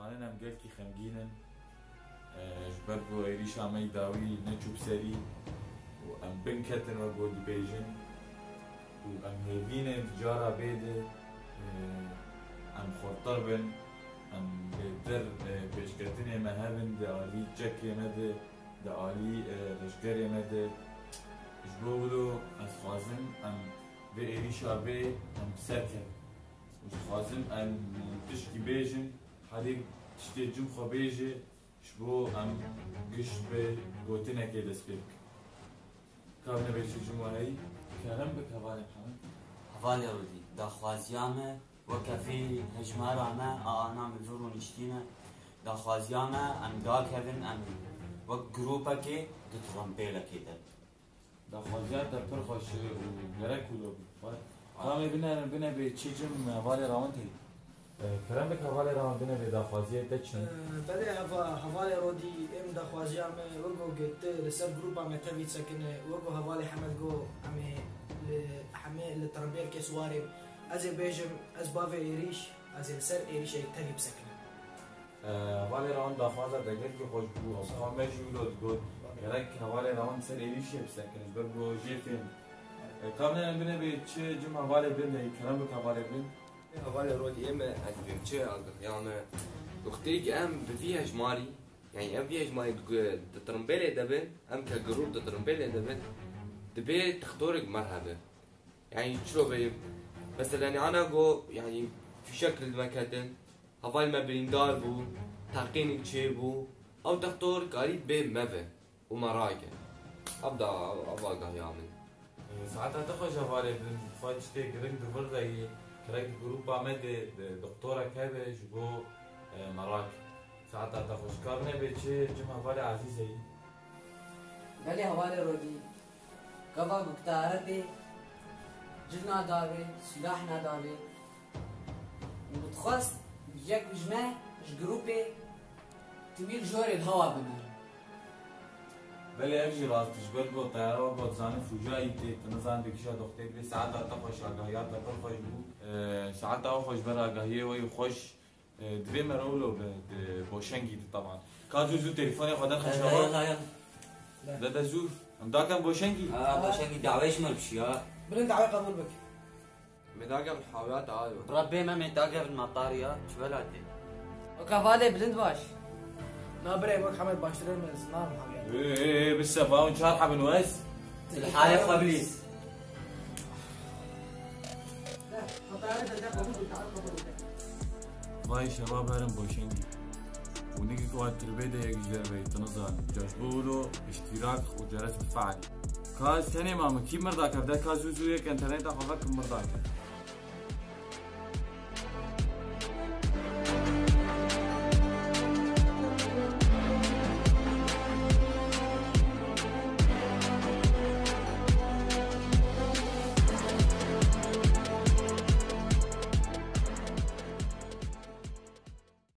دزانن ام گلکی خمگینن جبر بو ایریشا می داوی نچوب سری و ام بنکتن و بو دی بیجن و ام هیوینن جارا بیده ام خورتر بن ام بهتر پیشکتنی مهبن ده آلی چکی مده ده آلی رشگری مده جبو بلو از خوازم ام به ایریشا بی ام سرکن و خوازم ام تشکی بیجن حالی تشتی جم خو بیجه شبو ام گشت به گوتنه که دست بک کامنه بیشی جمعه کرم بک حوالی محمد حوالی رودی دا خوازیامه وكفي هجمارنا أنا من زور ونشتينا دا خوازيانا أم دا كيفن أم وك جروبا كي دترمبيلا كده دا خوازيات دا پرخوش وگرک ولو قامي بنا بچيجم حوالی راون تي کرم بك حوالی راون بنا بدا خوازيات دچن بله حوالی رودي ام دا خوازيام وگو گت لسر جروبا متفيت سكن وگو حوالی حمد جو امي حمي للترمبيل كسواري از بیجم از باوی ایریش از سر ایریش تنی بسکنه. حوالی راون داخوازه دگر که خوش بو اصلا مجولد گود گرک حوالی راون سر ایریشی بسکنه بر بو جیفین کاملا بینه به چه جم حوالی بینه کرم بک حوالی بین حوالی رودی ام از بیم چه یعنی وقتی که ام بفی هجماری يعني ام في هجماري ترمبيلي دبن ام كجروب ترمبيلي دبن دبي تختارك مرحبا يعني شو بي مثلا يعني انا جو يعني في شكل المكدن هفال ما بريندار بو تحقينك شي بو او تختار قريب بين مبه ومراجع ابدا يعمل ساعتها تخرج حوالی بین فايت شتي گرنگ دور غي كراك جروب عمد دكتورة كابج بو مراكب ساعتها تخرج كارنه بيتشي جم حوالی عزيزة بله حوالی رودی كفا بكتارتي جنا داوي سلاحنا داوي وبتخص ياك جماع جروبي تميل جوري الهوا بنا بله اجي راست تجبر بو طيارة و بو تزاني فوجائي تنظام بكشا دختي بلي ساعتها تخوش آگاهيات لكل خوش بو ساعتها خوش بر آگاهية وي خوش دوی مرولو بوشنگي طبعا كازو زو تليفوني خدان خشاوة لا ده زو ام دا كان بوشنگي بوشنگي دعويش مربشيا بلن دعوي قبول بك مداقة بالحاويات عادي ربي ما متاقة بالمطار يا شو بلادي وكفالي بلند باش نابري وك حمد باشترين من الزنار محاويات ايه بالسفا ونشارحة بالواس الحالة خبليس لا حطارتها ده قبول بك تعال قبول بك باي شباب هرم بوشنگي ونيجي كوات تربيده يجزر بي تنظام جاشبولو اشتراك وجرس بفعلي كاز ثاني ماما كيف مرضاك بدأ كازوزو يك انترنت اخوك مرضاك